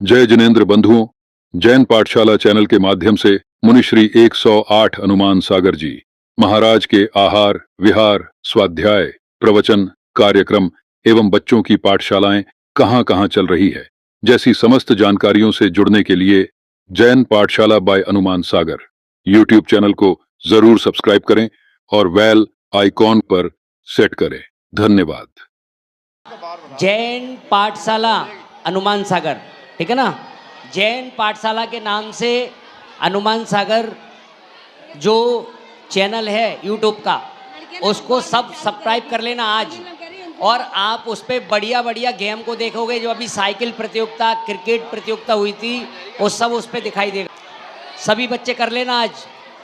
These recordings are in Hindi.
जय जिनेन्द्र बंधुओं, जैन पाठशाला चैनल के माध्यम से मुनिश्री 108 हनुमान सागर जी महाराज के आहार, विहार, स्वाध्याय, प्रवचन, कार्यक्रम एवं बच्चों की पाठशालाएं कहां-कहां चल रही है जैसी समस्त जानकारियों से जुड़ने के लिए जैन पाठशाला बाय हनुमान सागर यूट्यूब चैनल को जरूर सब्सक्राइब करें और बेल आइकॉन पर सेट करें। धन्यवाद। जैन पाठशाला हनुमान सागर, ठीक है ना। जैन पाठशाला के नाम से हनुमान सागर जो चैनल है यूट्यूब का, उसको सब सब्सक्राइब कर लेना आज। और आप उस पर बढ़िया बढ़िया गेम को देखोगे। जो अभी साइकिल प्रतियोगिता, क्रिकेट प्रतियोगिता हुई थी, वो सब उस पर दिखाई देगा। सभी बच्चे कर लेना आज,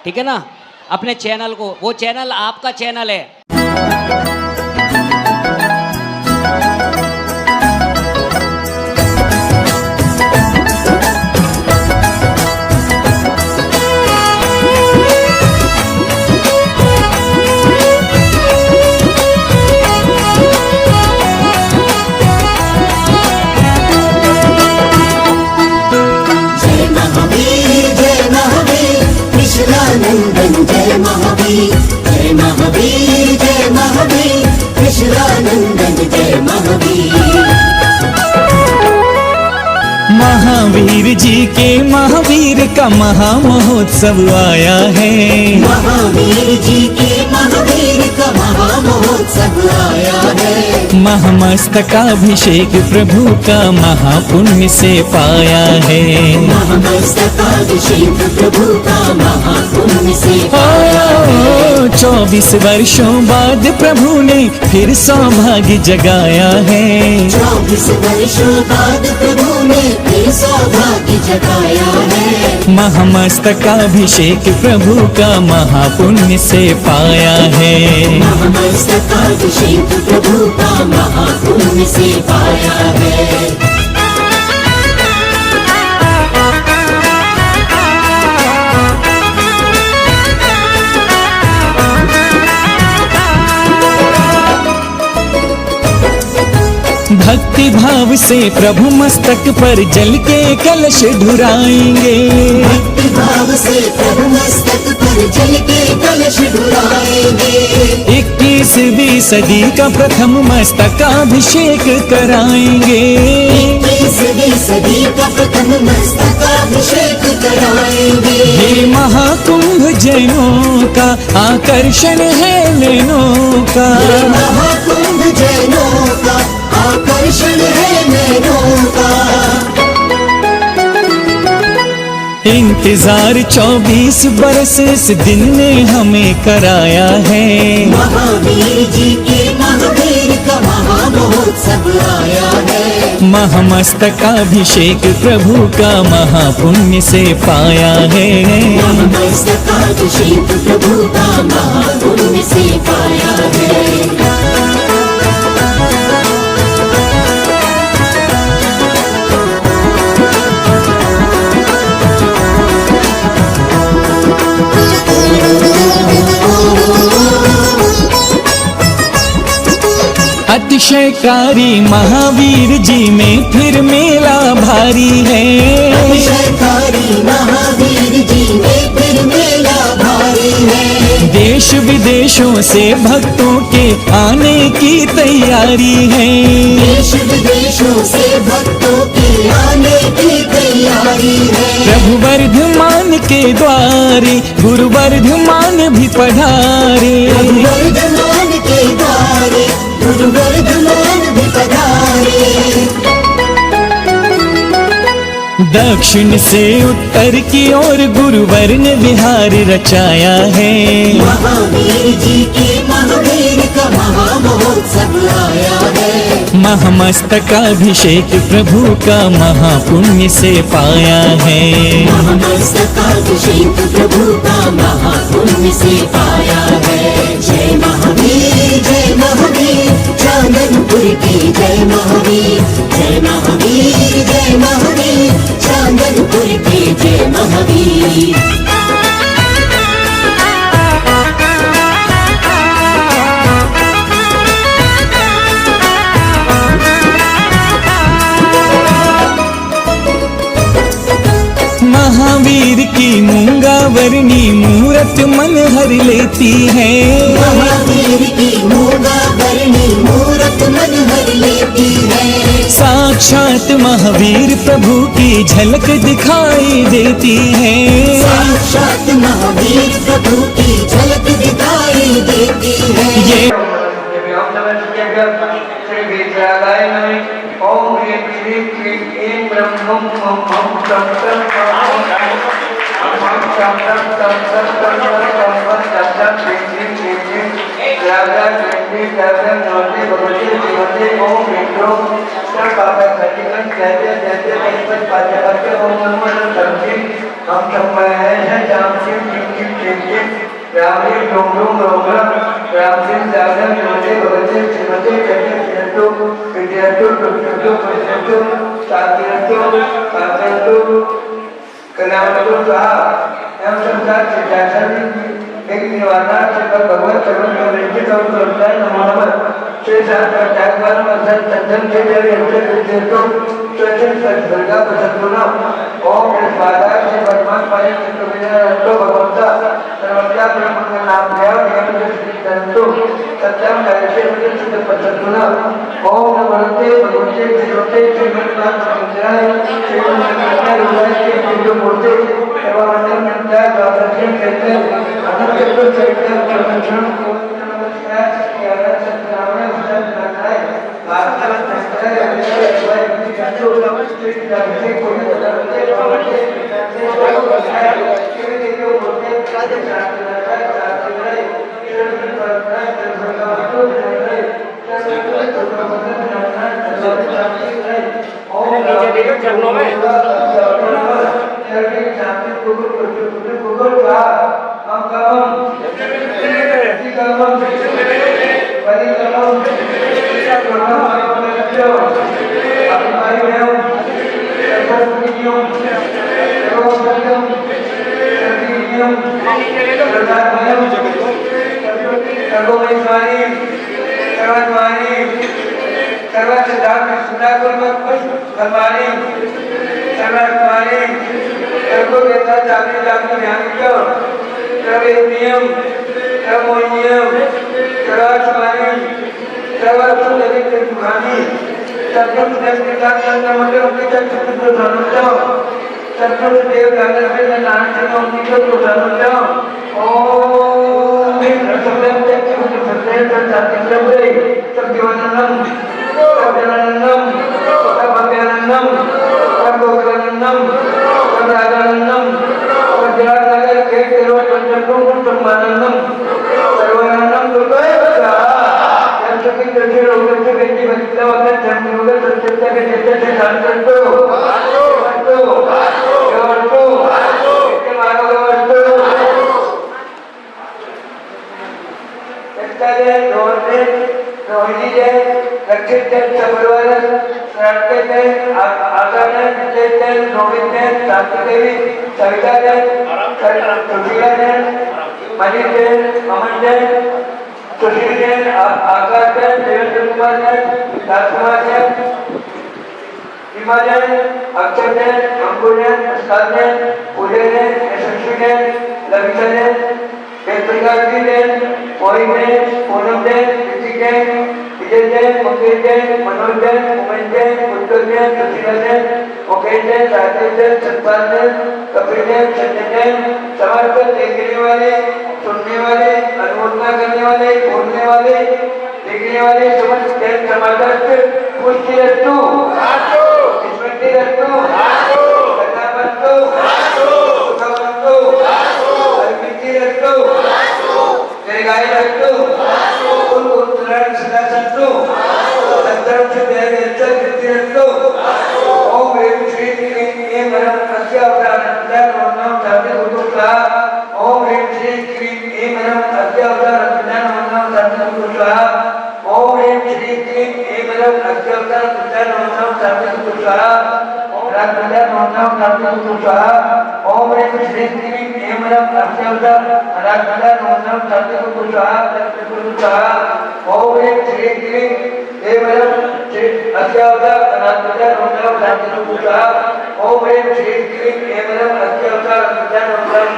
ठीक है ना, अपने चैनल को। वो चैनल आपका चैनल है। जय महावीर, जय महावीर, जय महावीर, कृष्णानंदन जय महावीर। महावीर जी के महावीर का महामहोत्सव आया है। महावीर जी के महावीर का महामहोत्सव आया है। महामस्तकाभिषेक प्रभु का महापुण्य से पाया है। महामस्तकाभिषेक प्रभु का महापुण्य से पाया है। 24 वर्षों बाद प्रभु ने फिर सौभाग्य जगाया है। 24 वर्षों बाद प्रभु ने फिर सौभाग्य जगाया है। महामस्तकाभिषेक प्रभु का महापुण्य से पाया है। महामस्तकाभिषेक प्रभु का महापुण्य से पाया है। भक्ति भाव से प्रभु मस्तक पर जल के कलश ढुराएंगे। भक्ति भाव से प्रभु मस्तक पर जल के कलश ढुराएंगे। 21वीं सदी का प्रथम मस्तकाभिषेक कराएंगे। 21वीं सदी का प्रथम मस्तकाभिषेक कराएंगे। ये महाकुंभ जैनों का आकर्षण है नैनों का। ये महाकुंभ जैनों का आकर्षण है नैनों का। इंतजार 24 बरस इस दिन ने हमें कराया है। महावीर जी के महावीर का महामहोत्सव आया है। महामस्तकाभिषेक प्रभु का महापुण्य से पाया है। महामस्तकाभिषेक प्रभु का महापुण्य से पाया है। अतिशयकारी महावीर जी में फिर मेला भारी है। अतिशयकारी महावीर जी में फिर मेला भारी है। देश विदेशों से भक्तों के आने की तैयारी है। देश विदेशों से भक्तों के आने की तैयारी है। प्रभु वर्धमान के द्वारे गुरु वर्धमान भी पधारे। प्रभु वर्धमान के द्वारे गुरु वर्धमान भी पधारे। दक्षिण से उत्तर की ओर गुरुवर ने विहार रचाया है। महावीर जी के महावीर का महामहोत्सव आया है। महामस्तकाभिषेक प्रभु का महापुण्य से पाया है। महामस्तकाभिषेक प्रभु का महापुण्य से पाया है। जय महावीर, जय महावीर, चांदनपुर की जय महावीर। जय महावीर, जय महावीर, चांदनपुर की जय महावीर। महावीर की मूंगा वर्णी मूरत मन हर लेती है। महावीर की मूंगा वर्णी मूरत मन हर लेती है। साक्षात महावीर प्रभु की झलक दिखाई देती है। साक्षात महावीर प्रभु की झलक दिखाई देती है। ये ओम ह्रीं श्रीं क्लीं ऐं ब्रह्मं मम मम तं तं ओम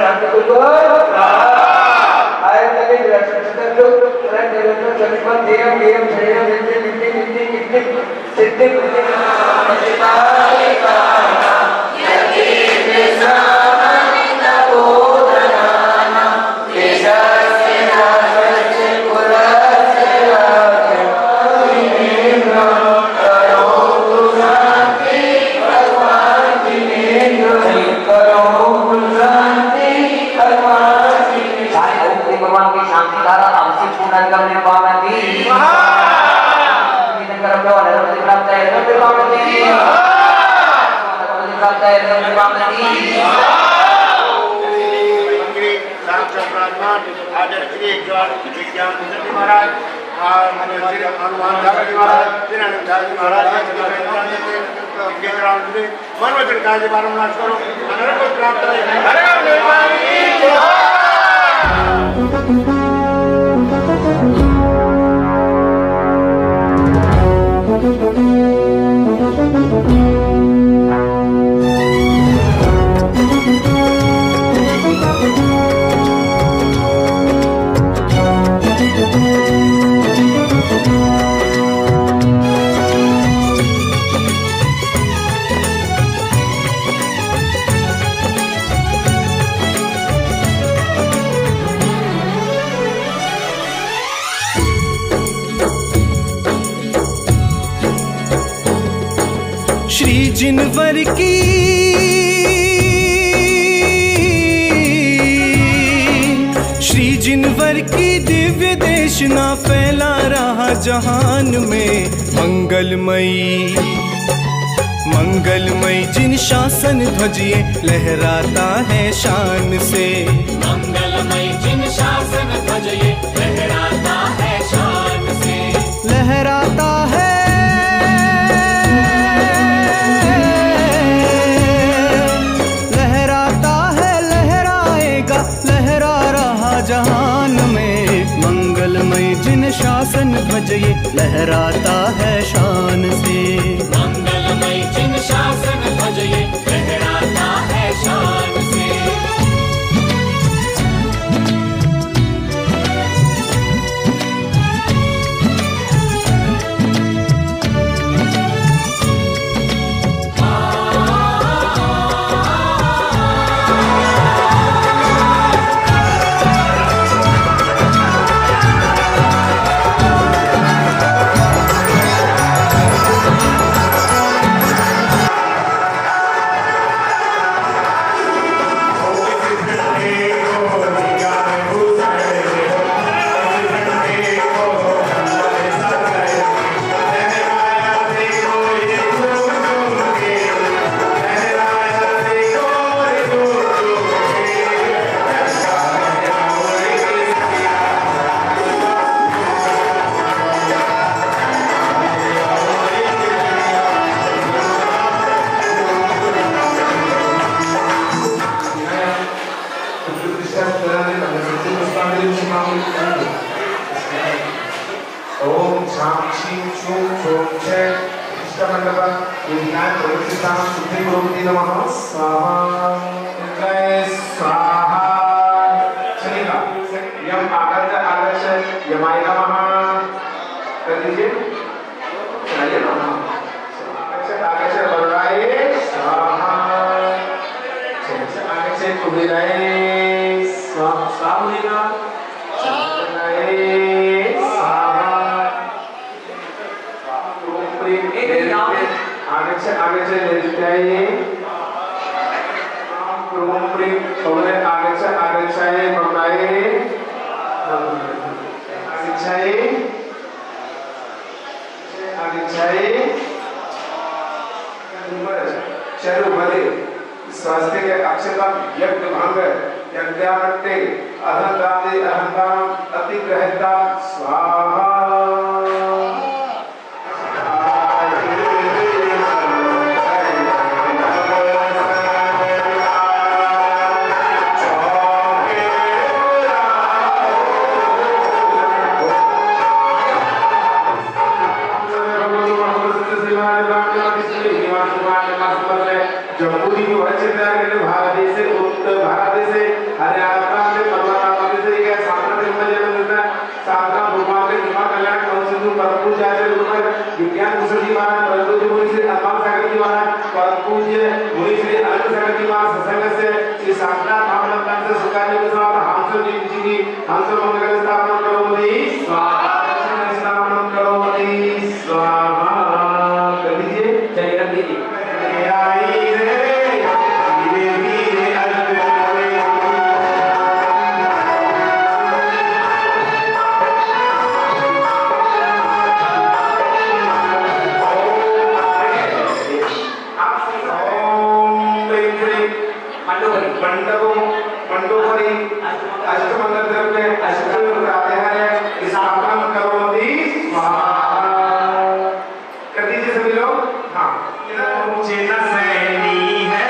शांति कुल आए तक रक्षण जो तरह देवता जन्म देव देव जय विद्य विद्य विद्य विद्य सिद्धि बुद्धि भगवान की शांति धारा अवश्य पूर्ण निगम निर्वाणति प्राप्त है प्राप्त है निर्वाणति आदर श्री विज्ञान महाराज हनुमान सागर महाराज महाराज मनोवचन कार्य बारम्बार करो को प्राप्त श्री जिनवर की श्री जिनवर की दिव्य देशना फैला रहा जहान में मंगलमयी मंगलमयी जिन शासन ध्वजिए लहराता है शान से मंगलमय जिन शासन ध्वजिए लहराता है शान से लहराता है लहराएगा लहरा रहा जहान में मंगलमय जिन शासन ध्वजिए लहराता है शान से मंगलमय जिन शासन ध्वजिए लहराता है शान से ओम शाम शीं शूं शों छे इष्टमंडप विज्ञान प्रवृत्तिस्थान शुद्धि गुरुमती नमः स्वाहा जय स्वाहा चलेगा यम आगच्छ यमाय नमः कर दीजिए चलिए नमः आगच्छ वरुणाय स्वाहा आगच्छ कुबेराय स्वाहा होगा आगच्छ नित्याय क्रोम प्रेम पवने आगच्छ आगच्छाय भवनाय आगच्छाय आगच्छाय चरु भले स्वास्थ्य के अक्षता यज्ञ भंग यज्ञामत्ते अहंकारे अहंकारम अतिग्रहता स्वाहा जम्मूरी भारत देश उत्तर भारत देश मुनि श्री अनंत सागर जी महाराज सत्संग से श्री साक्षात महामंडल प्रांत से सुकार्य के साथ हमसो जी की हमसो मंगल स्थापना करोमि स्वाहा स्थापना करोमि स्वाहा कर दीजिए चलिए रख दीजिए। आई रे धीरे धीरे मंडोहरी अष्टमंगल द्रव्य अष्टमंगल प्रातः स्थापना करोमि स्वाहा कर दीजिए सभी लोग। हाँ चिन्ह सैनी है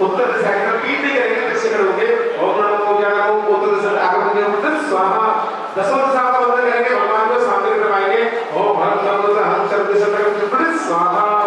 उत्तर दिशा की तरफ पीठ नहीं करेंगे कैसे करोगे? ओम नमो ज्ञानमो उत्तर दिशा आगे बढ़ेंगे स्वाहा दसों दिशा का बंधन हम शब्द शब्द स्वाहा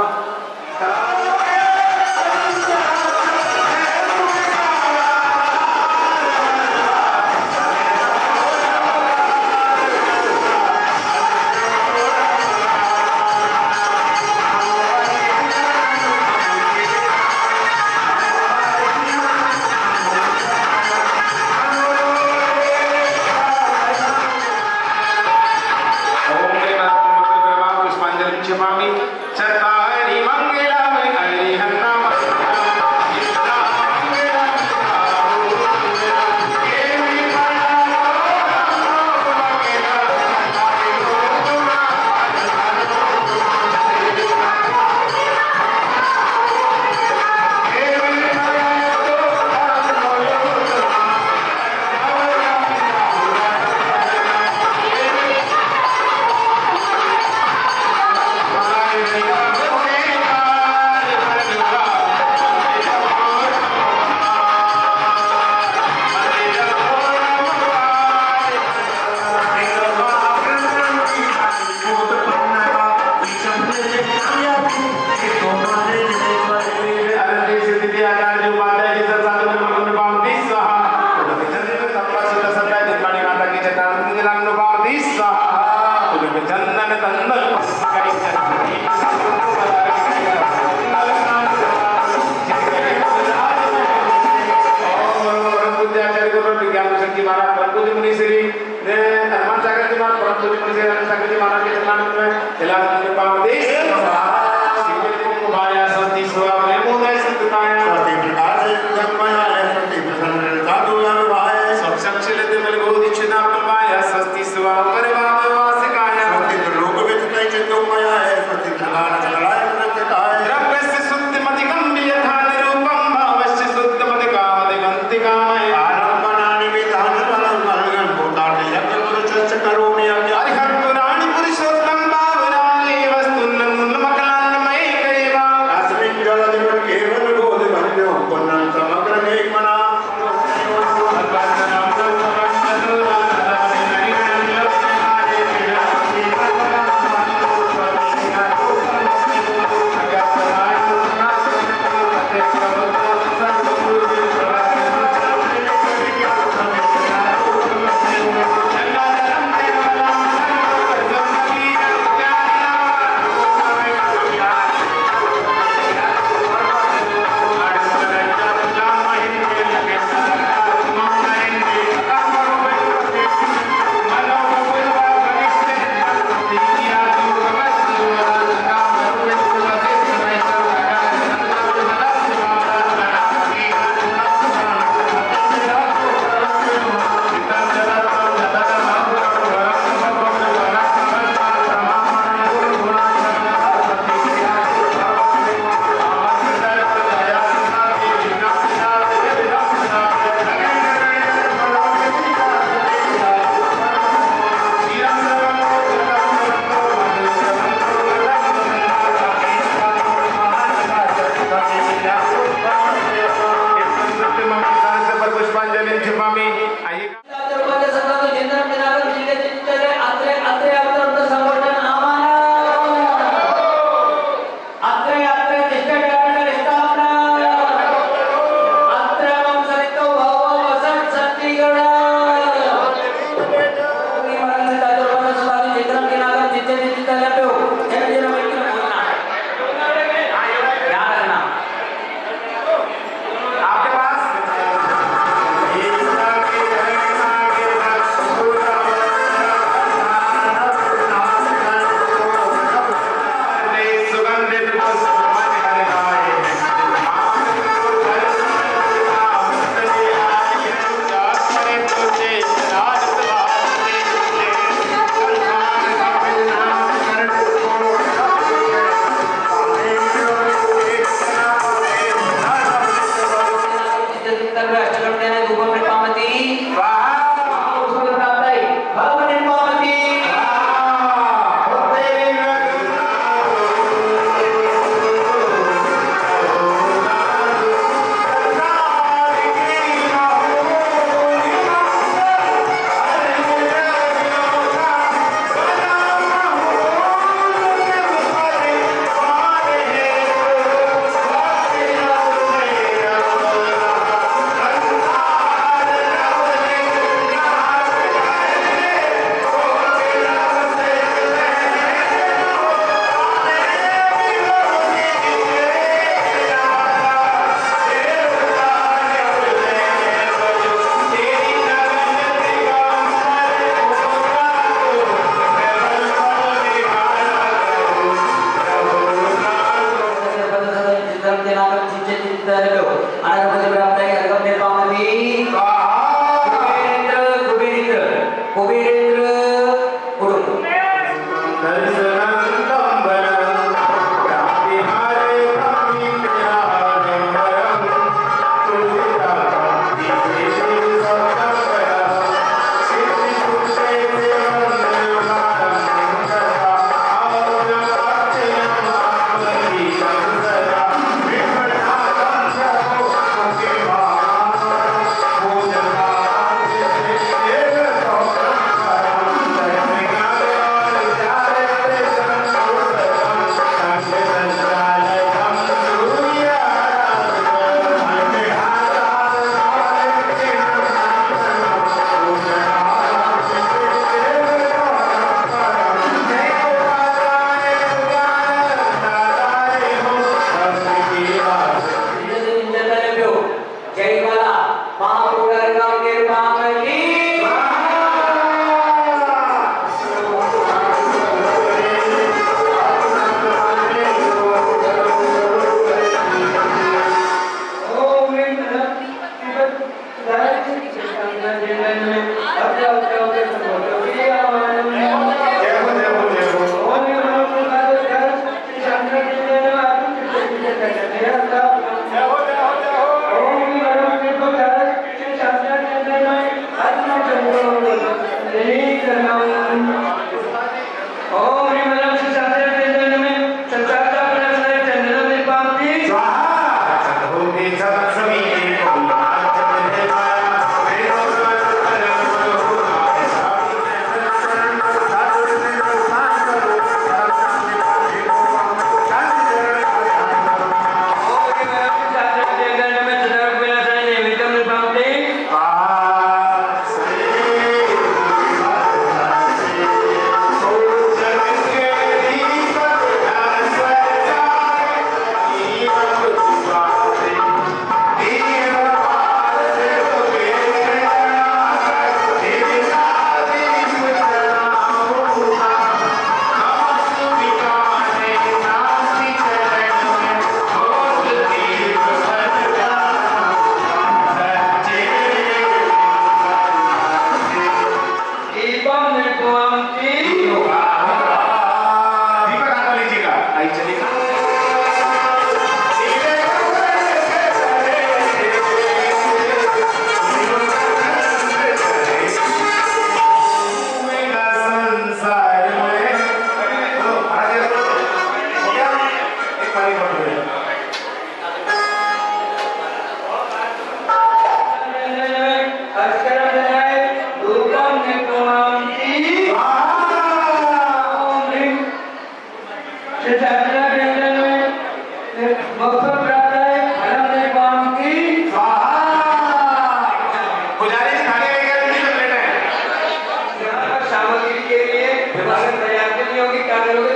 अगर तैयार नहीं होगी क्या करोगे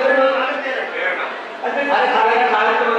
अरे खाने तो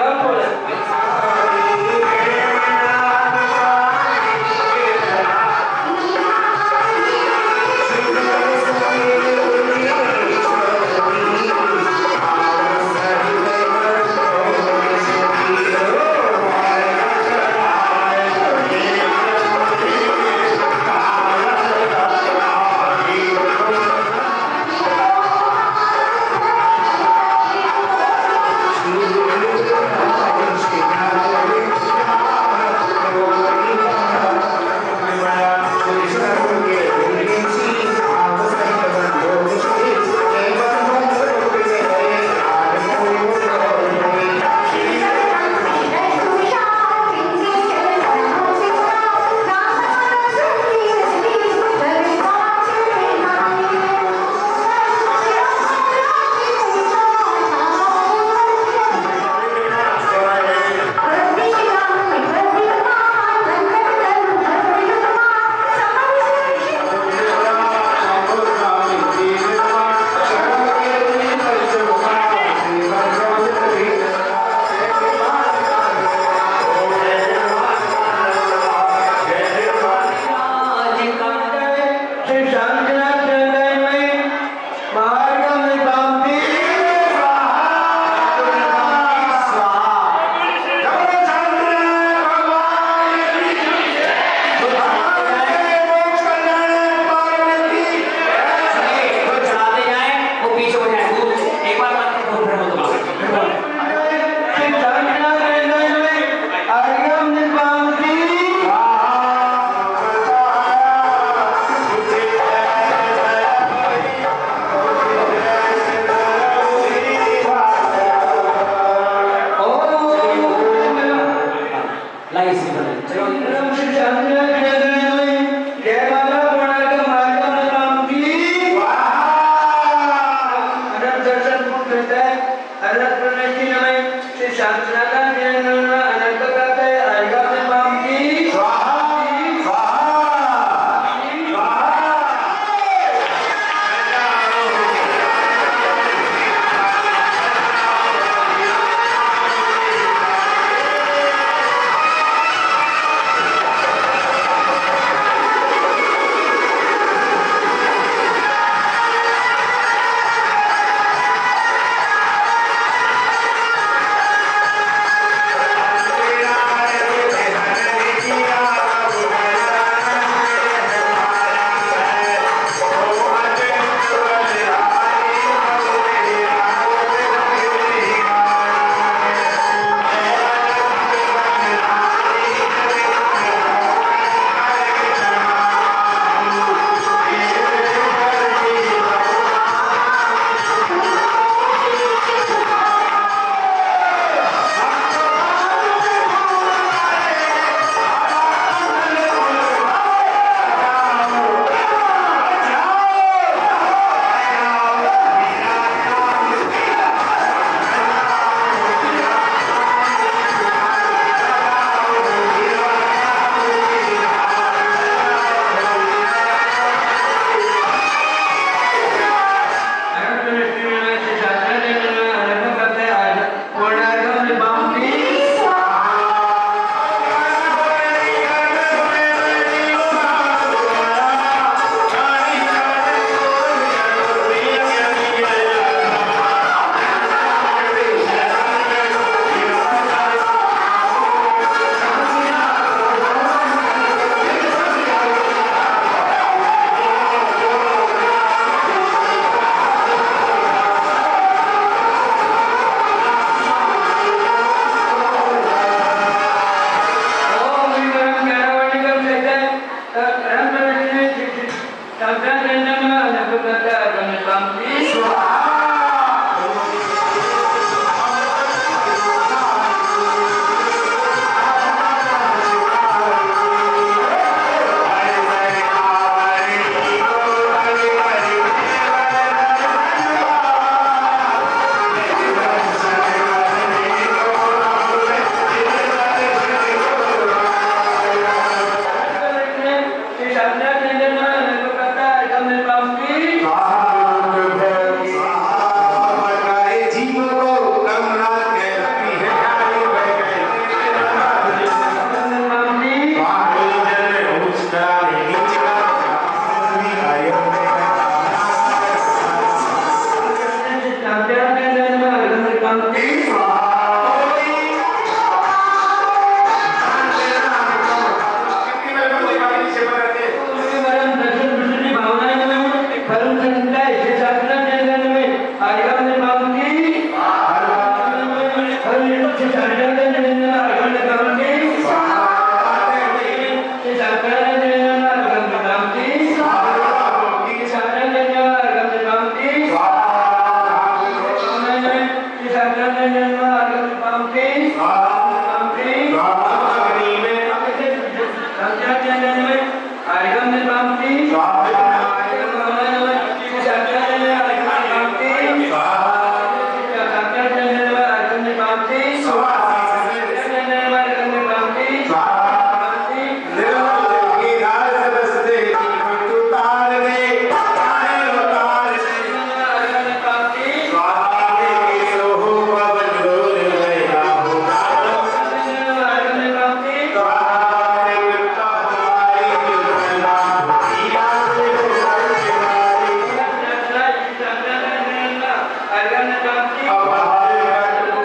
अर्घन प्राप्ति अब महादेव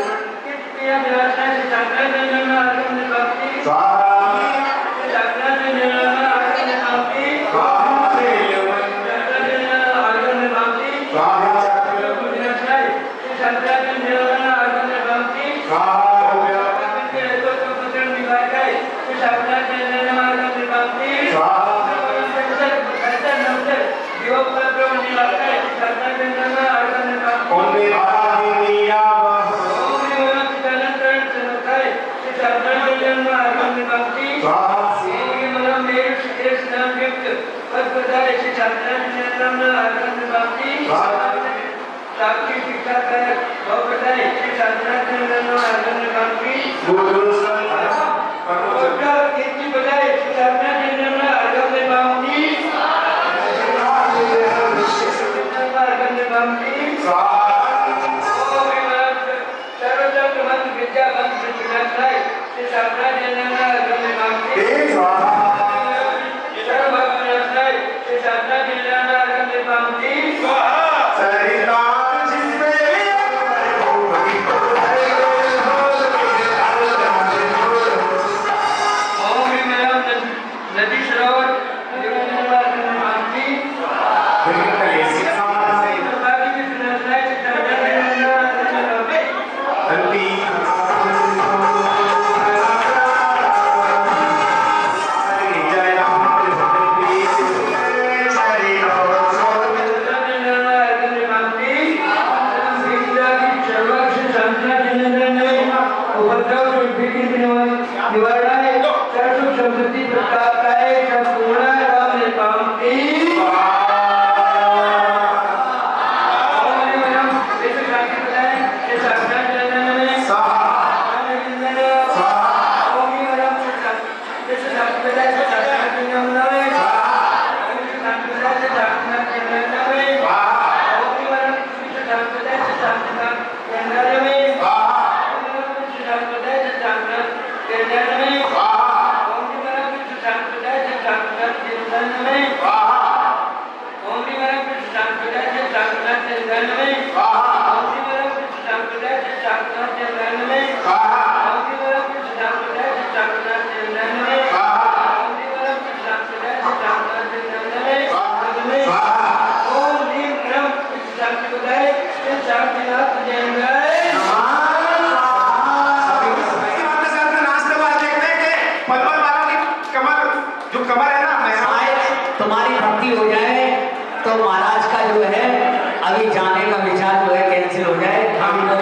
कितने विलासा से साधना निर्णय अर्घन प्राप्ति स्वाहा साधना निर्णय अर्घन प्राप्ति महादेव साधना निर्णय अर्घन प्राप्ति स्वाहा विलासा से साधना निर्णय अर्घन प्राप्ति स्वाहा शिक्षा कर तुम्हारी भक्ति हो जाए तो महाराज का जो है अभी जाने का विचार जो है कैंसिल हो जाए। हम लोग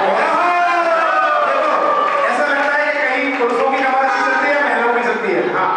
ऐसा लगता है कि कहीं पुरुषों की कमर अच्छी चलती है, महिलाओं की चलती है। हाँ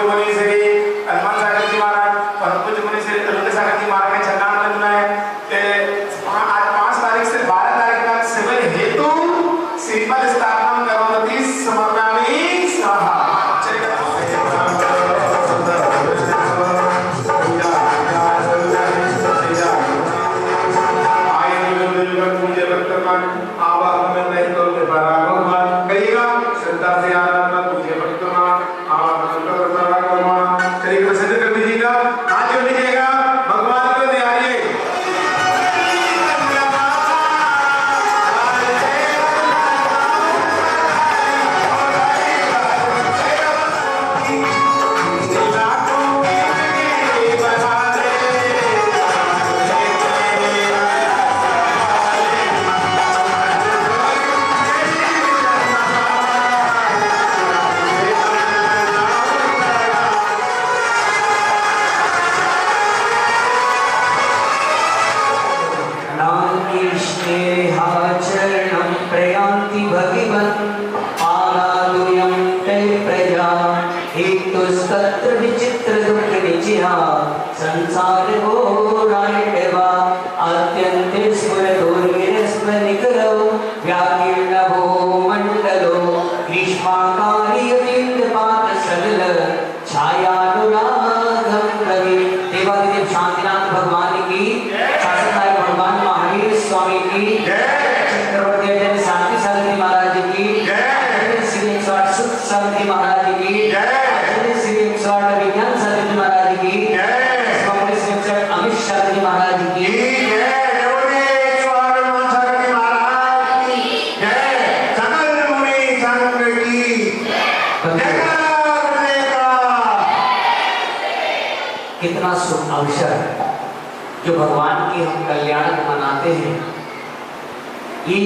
पूज्य मुनि श्री हनुमान सागर जी महाराज, परम पूज्य मुनि श्री रविंद्र सागर जी महाराज ने चरणामृत बनाए। आज 5 तारीख से 12 तारीख तक सेवन हेतु श्रीमद स्थापना करोमति समर्पयामि स्वाहा। श्रद्धा से आराधना पूज्य भक्तों शरीर को सिद्ध कर दीजिएगा, हाथ जोड़ लीजिएगा, भगवान को निहारिए। चरणं प्रयान्ति भगिवन् आराधुयं ते प्रजा हेतुस्तत्र विचित्र दुःख निचिहा संसार घोरायवा अत्यन्ते स्मरदोर्विस्मनिकरो व्याकीर्णभो मण्डलो ग्रीष्माकार्यतीन्द्रपात सलिल छायानुरागं रवि। देवादिदेव शांतिनाथ भगवान की, शासनायक भगवान महावीर स्वामी की, चक्रवर्ती आचार्य शांति सारथी महाराज की, श्री 108 सुख सारथी महाराज की, श्री 108 विज्ञान सारथी महाराज की, श्री 108 अमित सारथी महाराज की, कितना शुभ अवसर जो भगवान की हम कल्याण मनाते हैं। ये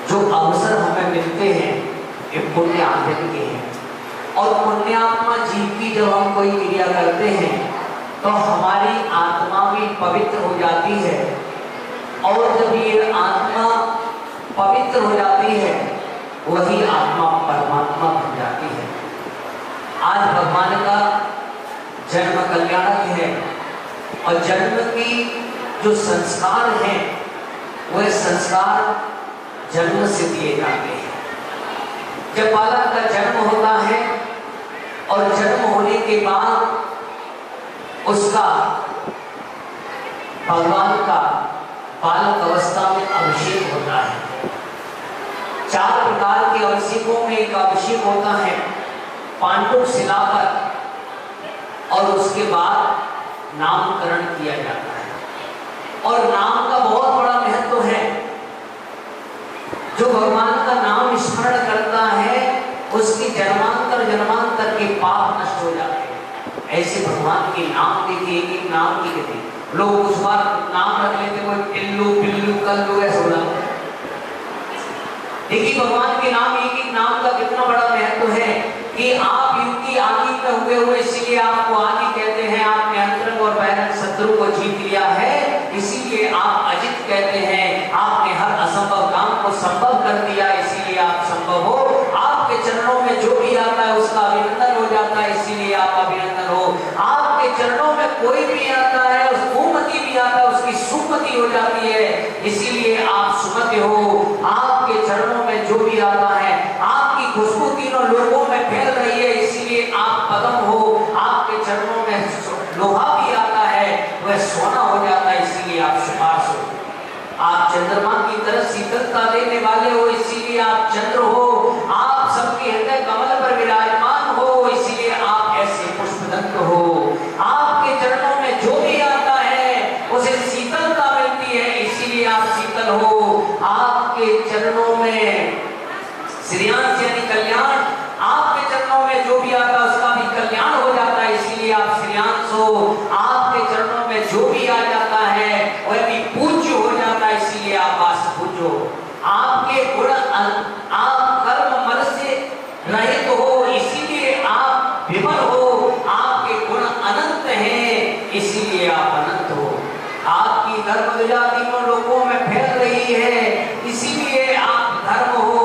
जो अवसर हमें मिलते हैं ये पुण्य आत्मा के हैं, और पुण्यात्मा जीव की जब हम कोई क्रिया करते हैं तो हमारी आत्मा भी पवित्र हो जाती है, और जब ये आत्मा पवित्र हो जाती है वही आत्मा परमात्मा बन जाती है। आज भगवान का जन्म कल्याणक है, और जन्म की जो संस्कार हैं वह संस्कार जन्म से दिए जाते हैं। जब बालक का जन्म होता है और जन्म होने के बाद उसका भगवान का बालक अवस्था में अभिषेक होता है। 4 प्रकार के अभिषेकों में एक अभिषेक होता है पांडुक शिला पर, और उसके बाद नामकरण किया जाता है। और नाम का बहुत बड़ा महत्व है। जो भगवान का नाम स्मरण करता है उसकी जन्मांतर जन्मांतर के पाप नष्ट हो जाते हैं। ऐसे भगवान के नाम देखिए, एक नाम की कहते लोग उस बार नाम रख लेते, कोई टिल्लू पिल्लू कल्लू ऐसा बोला। देखिए भगवान के नाम, एक नाम का कितना बड़ा महत्व है कि आप युग की आदि में हुए इसीलिए आपको आदि कहते हैं। आपने अंतरंग और बहिरंग शत्रु को जीत लिया है, इसीलिए आप अजित कहते हैं। आपने हर असंभव काम को संभव कर दिया, इसीलिए आप संभव हो। आपके चरणों में जो भी आता है उसका अभिनंदन हो जाता है, इसीलिए आप अभिनंदन हो। आपके चरणों में कोई भी आता है, सुमति भी आता है, उसकी सुमति हो जाती है, इसीलिए आप सुमति हो। आपके चरणों में जो भी आता है आपकी खुशबू तीनों लोगों में फैल रही है, इसीलिए आप पद्म हो। आपके चरणों में लोहा भी आता है, वह सोना हो जाता है, इसीलिए आप सुपार्श हो। आप चंद्रमा की तरह शीतलता देने वाले हो, इसीलिए आप चंद्र हो। आप सबके हृदय कमल पर विराजमान हो, इसीलिए आप ऐसे पुष्पदंत हो। आपके चरणों में जो भी आता है उसे शीतलता मिलती है, इसीलिए आप शीतल हो। आपके चरणों में श्रेयांश यानी कल्याण, आपके चरणों में जो भी आता है उसका भी कल्याण हो जाता है, इसीलिए आप श्रेयांश हो। आपके चरणों में जो भी आ जाता है वह भी पूज्य हो जाता है, इसीलिए आप पूज्य हो। आपके गुण आप कर्म मल से रहित हो, इसीलिए आप विमल हो। आपके गुण अनंत हैं, इसीलिए आप अनंत हो। आपकी धर्म विजय तीनों लोगों में फैल रही है, इसीलिए आप धर्म हो।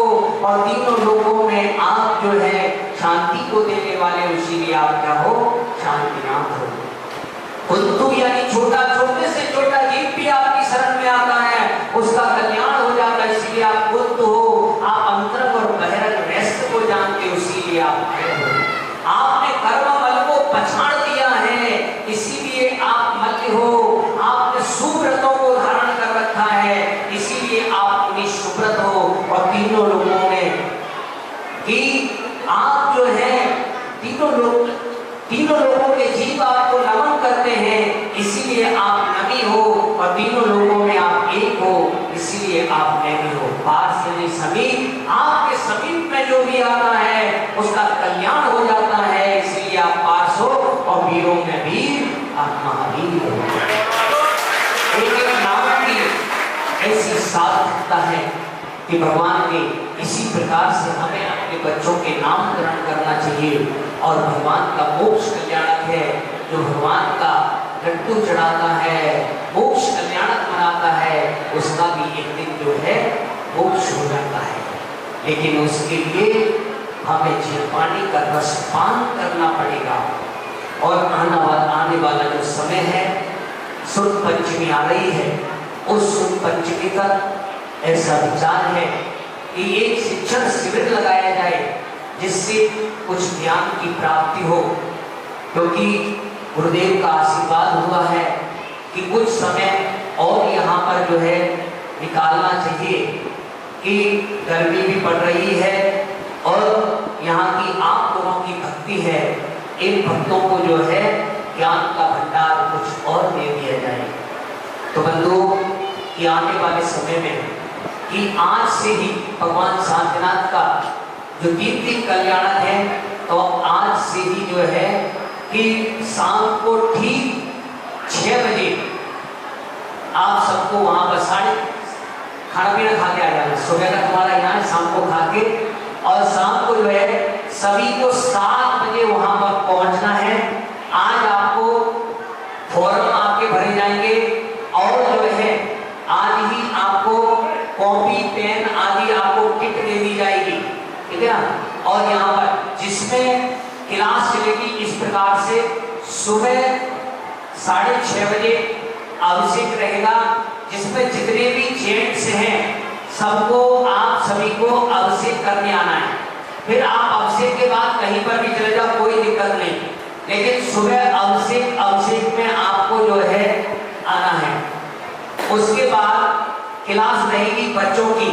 और तीनों लोगों में आप जो है शांति को देने वाले, इसीलिए आप क्या हो, शांतिनाथ हो। कुंतु यानी छोटा, छोटे से छोटा जीव भी आपकी शरण में आता है, उसका कल्याण हो जाता है, इसलिए आप कुंतु हो। आप अंतरंग और बहिरंग रहस्य को जानते हो, इसीलिए आप आए हो। आपने कर्म मल को पछाड़ दिया है, इसीलिए आप मल्य हो। आपने सुव्रतों को धारण कर रखा है, इसीलिए आप निशुव्रत हो। और तीनों लोगों में कि आप जो है तीनों लोगों के जीव आपको नमन करते हैं, इसीलिए आप नमी हो। और तीनों लोगों में आप एक हो, इसीलिए आप नमी हो। पास यानी समीप, आपके समीप में जो भी आता है उसका कल्याण हो जाता है, इसलिए आप पास हो। और वीरों में वीर, आप महावीर हो। एक नाम की ऐसी सार्थकता है कि भगवान के इसी प्रकार से हमें अपने बच्चों के नामकरण करना चाहिए। और भगवान का मोक्ष कल्याणक है, जो भगवान का लड्डू चढ़ाता है, मोक्ष कल्याणक मनाता है, उसका भी एक दिन जो है मोक्ष हो जाता है। लेकिन उसके लिए हमें जलपानी का रसपान करना पड़ेगा। और आने वाला जो समय है, सुन पंचमी आ रही है, उस सुन पंचमी तक ऐसा विचार है कि एक शिक्षण शिविर लगाया जाए, जिससे कुछ ज्ञान की प्राप्ति हो। क्योंकि गुरुदेव का आशीर्वाद हुआ है कि कुछ समय और यहाँ पर जो है निकालना चाहिए, कि गर्मी भी पड़ रही है और यहाँ की आप लोगों की भक्ति है, इन भक्तों को जो है ज्ञान का भंडार कुछ और दे दिया जाए। तो बंधुओं, कि आने वाले समय में कि आज से ही भगवान शांतिनाथ का जो दिन कल्याणक है, तो आज से ही जो है कि शाम को ठीक 6 बजे आप सबको वहां पर खाना पीना खा के आ जाना। सुबह का तुम्हारा यहाँ, शाम को खा के, और शाम को जो है सभी को 7 बजे वहां पर पहुंचना है। आज आपको फॉर्म आपके भरे जाएंगे, और जो है आज ही आपको कॉपी पेन आदि आपको किट दे दी जाएगी, ठीक है ना। और यहाँ पर जिसमें क्लास चलेगी इस प्रकार से, सुबह 6:30 बजे अभिषेक रहेगा, जिसमें जितने भी जेंट्स हैं सबको, आप सभी को अभिषेक करने आना है। फिर आप अभिषेक के बाद कहीं पर भी चले जाओ, कोई दिक्कत नहीं, लेकिन सुबह अभिषेक में आपको जो है आना है। उसके बाद क्लास रहेगी बच्चों की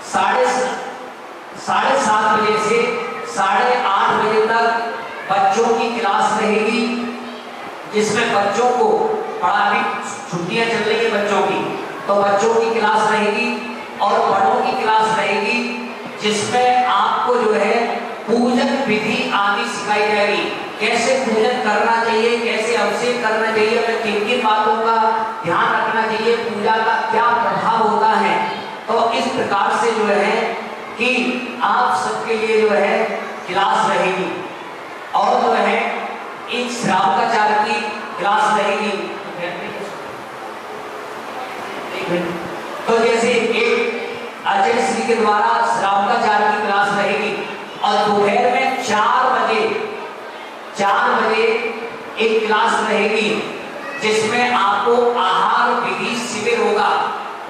7:30 बजे से 8:30 बजे तक बच्चों की क्लास रहेगी, जिसमें बच्चों को अभी छुट्टियां चल रही है बच्चों की, तो बच्चों की क्लास रहेगी। और बड़ों की क्लास रहेगी, जिसमें आपको जो है पूजन विधि आदि सिखाई जाएगी, कैसे पूजन करना चाहिए, कैसे अभिषेक करना चाहिए, हमें किन किन बातों का ध्यान रखना चाहिए, पूजा का क्या प्रभाव होता है। तो इस प्रकार से जो है कि आप सबके लिए जो है क्लास रहेगी। और जो है एक श्रावकाचार्य की क्लास रहेगी। तो जैसे एक आचार्य श्री के द्वारा श्रावकाचार्य की क्लास रहेगी, और दोपहर में 4 बजे एक क्लास रहेगी, जिसमें आपको आहार विधि शिविर होगा,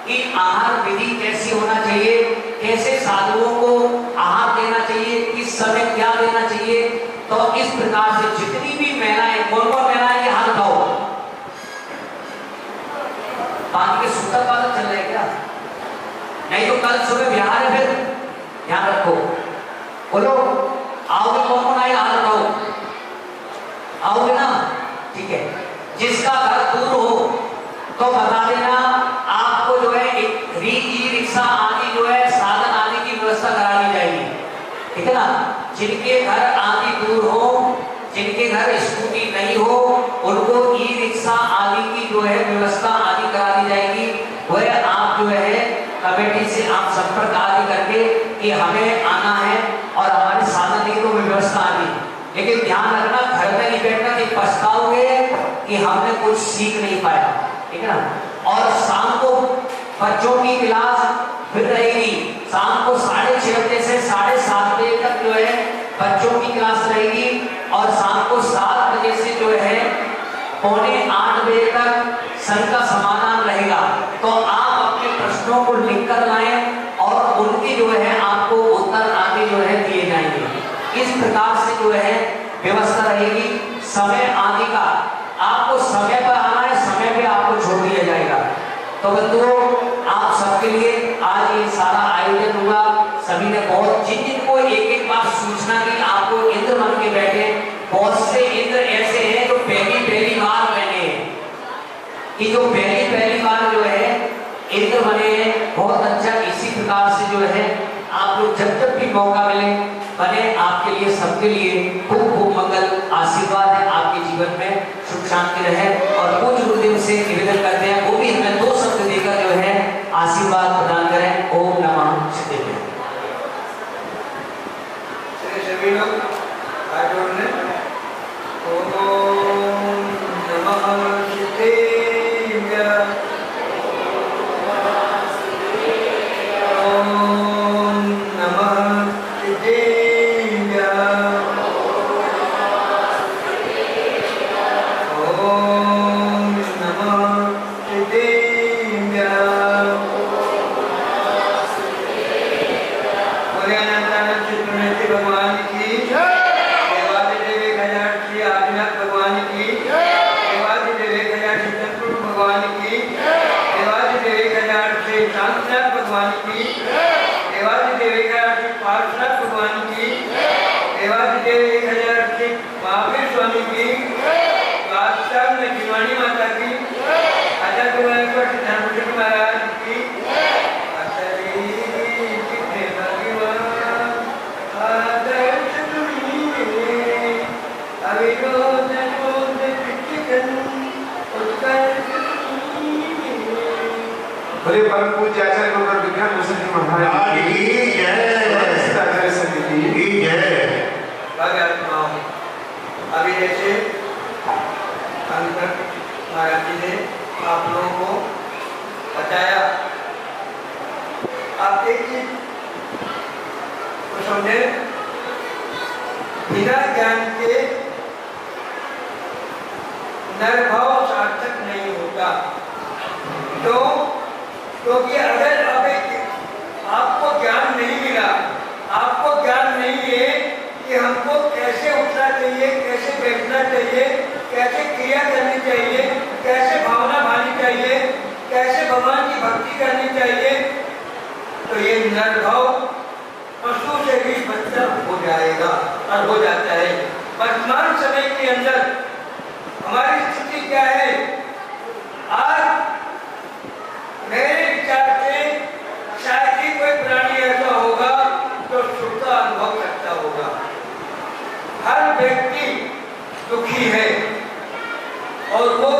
कि आहार विधि कैसी होना चाहिए, कैसे साधुओं को आहार देना चाहिए, किस समय क्या देना चाहिए। तो इस प्रकार से जितनी भी महिलाएं, कौन महिलाएं, ये हाथ उठाओ। पानी के सूत्र वाला चल रहा है क्या? नहीं तो कल सुबह बिहार है, फिर ध्यान रखो। बोलो, आओगे कौन आएगा, हाथ उठाओ। आओगे ना, ठीक है। जिसका घर दूर हो तो बता देना, आपको जो है एक ई रिक्शा आदि जो है साधन आदि की व्यवस्था करा दी जाएगी, ठीक है ना। जिनके घर आदि दूर हो, जिनके घर स्कूटी नहीं हो, उनको ई रिक्शा आदि की जो है व्यवस्था आदि करा दी जाएगी। वह आप जो है कमेटी से आप संपर्क आदि करके कि हमें आना है और हमारे साधन की तो व्यवस्था आदि। लेकिन ध्यान रखना, घर में नहीं बैठना कि पछताओगे कि हमने कुछ सीख नहीं पाया, ठीक है ना। और शाम को बच्चों की क्लास फिर रहेगी, शाम को 6:30 बजे से 7:30 बजे तक जो है बच्चों की क्लास रहेगी, और शाम को 7:45 तक संघ का समाधान रहेगा। तो आप अपने प्रश्नों को लिख कर लाएं और उनके जो है आपको उत्तर आगे जो है दिए जाएंगे। इस प्रकार से जो है व्यवस्था रहेगी। समय आदि का आपको समय पर आना है, समय पे आपको छोड़ दिया जाएगा। तो बंधुओं, आप सबके लिए आज ये सारा आयोजन हुआ। सभी ने बहुत, जिन जिन को एक एक बार सूचना की, आपको इंद्र बन के बैठे। बहुत से इंद्र ऐसे हैं जो पहली बार बने हैं, कि जो पहली बार जो है इंद्र बने हैं। बहुत अच्छा। इसी प्रकार से जो है आप लोग जब जब भी मौका मिले बने। आपके लिए, सबके लिए खूब खूब मंगल आशीर्वाद है। आपके जीवन में सुख शांति रहे। और पूज्य गुरुदेव से निवेदन करते हैं वो भी हमें 2 शब्द देकर जो है आशीर्वाद प्रदान करें। ओम नमः शिवाय। सभी लोग हाथ जोड़ लें। ओम नमः शिवाय। ओम नमः शिवाय। ओम नमः शिवाय। बोले अनंतानंद चित्रमूर्ति भगवान की देवादि देवी गजानन श्री आदिनाथ भगवान की देवादि देवी गजानन श्री चंद्रपुर भगवान की देवादि देवी गजानन श्री शांतिनाथ भगवान की देवादि देवी गजानन श्री पार्श्वनाथ भगवान की देवादि देवी गजानन श्री महावीर स्वामी की बादशाह में जीवानी माता की आचार्य गोविंद धर्मपुर महाराज की बोले परम पूज्य आचार्य गुरुवर विज्ञान भूषण जी महाराज की जय। आचार्य समिति की जय। भाग्य आत्माओं, अभी जैसे अंतर महाराज जी ने आप लोगों को बताया, आप एक चीज को समझे, बिना ज्ञान के नरभाव सार्थक नहीं होता। तो क्योंकि अगर आपको ज्ञान नहीं मिला, आपको ज्ञान नहीं है कि हमको कैसे उठना चाहिए, कैसे बैठना चाहिए, कैसे क्रिया करनी चाहिए, कैसे भावना भानी चाहिए, कैसे भगवान की भक्ति करनी चाहिए, तो ये नरभाव पशु से भी बदतर हो जाएगा और हो जाता है। वर्तमान समय के अंदर हमारी स्थिति क्या है? आज मेरे विचार से शायद ही कोई प्राणी ऐसा होगा जो सुख का अनुभव करता होगा। हर व्यक्ति दुखी है और वो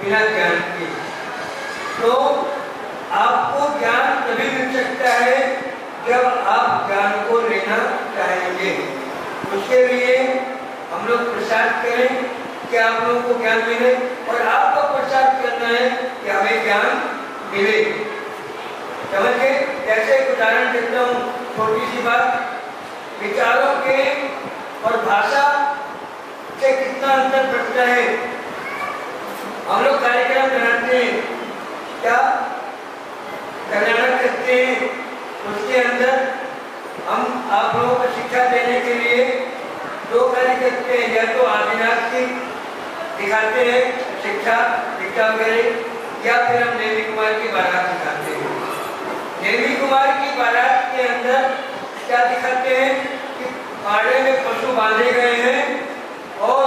बिना ज्ञान के। तो आपको ज्ञान तभी मिल सकता है जब आप ज्ञान को लेना चाहेंगे। उसके लिए हम लोग प्रसाद करें कि आप लोगों को ज्ञान मिले, और आपको प्रसाद करना है कि हमें ज्ञान मिले। समझ गए? जैसे एक उदाहरण देता हूँ, छोटी सी बात। विचारों के और भाषा से कितना अंतर पड़ता है। हम लोग कार्यक्रम बनाते हैं, क्या कल्याण करते हैं, उसके अंदर हम आप लोगों को शिक्षा देने के लिए 2 कार्य करते हैं। या तो आदिनाथ की दिखाते हैं शिक्षा वगैरह, या फिर हम देवी कुमार की बारात दिखाते हैं। देवी कुमार की बारात के अंदर क्या दिखाते हैं कि पाड़े में पशु बांधे गए हैं, और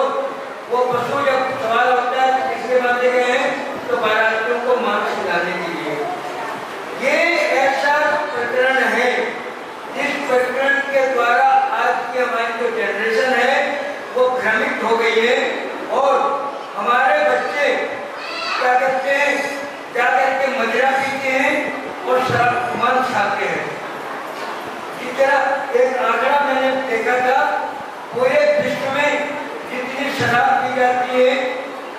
वो पशु जब सवाल होता है तो किसके बांधे गए हैं? तो बारातियों को मांस खिलाने के लिए। ये ऐसा प्रकरण है जिस प्रकरण के द्वारा आज की हमारी जो जनरेशन है वो भ्रमित हो गई है, और हमारे बच्चे क्या करते हैं, क्या करके मदिरा पीते हैं और शराब मांस खाते हैं। इस तरह एक आंकड़ा मैंने देखा था, पूरे विश्व में जितनी शराब पी जाती है,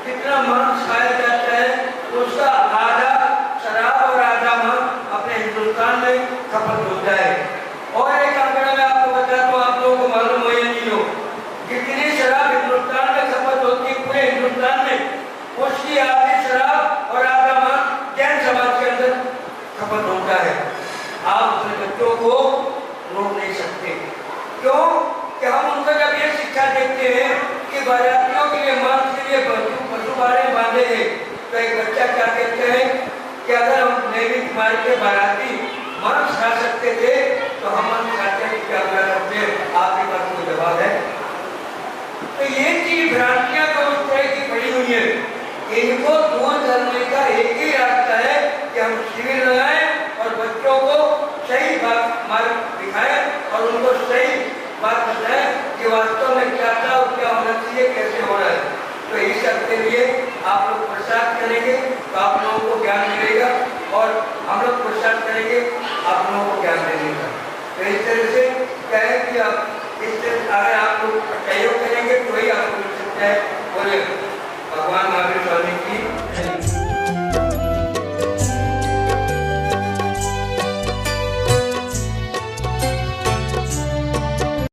जितना मांस खाया जाता है, उसका आधा शराब और आधा मांस अपने हिंदुस्तान में खपत होता है। और एक आंकड़ा मैं आपको बताता हूँ, आप लोगों को मालूम हो या नहीं हो, जितनी शराब हिंदुस्तान में खपत होती है पूरे हिंदुस्तान में, बाराती मांस खा सकते थे तो हम मांस खाते हैं, क्या क्या करते हैं? आपके पास कोई जवाब है? तो ये चीज भ्रांतियां तो उस तरह की पड़ी हुई है। इनको दूर करने का एक ही रास्ता है कि हम शिविर लगाएं और बच्चों को सही बात मार्ग दिखाएं और उनको सही बात बताएं कि वास्तव में क्या था और क्या होना चाहिए, कैसे हो रहा है। तो इस सब के लिए आप लोग प्रसाद करेंगे तो आप लोगों को ज्ञान मिलेगा और हम लोग प्रसाद करेंगे आप लोगों को ज्ञान मिलेगा। तो इस तरह से क्या है कि आप इस तरह अगर आप लोग सहयोग करेंगे तो ही आपको मिल सकता है। बोले भगवान महावीर स्वामी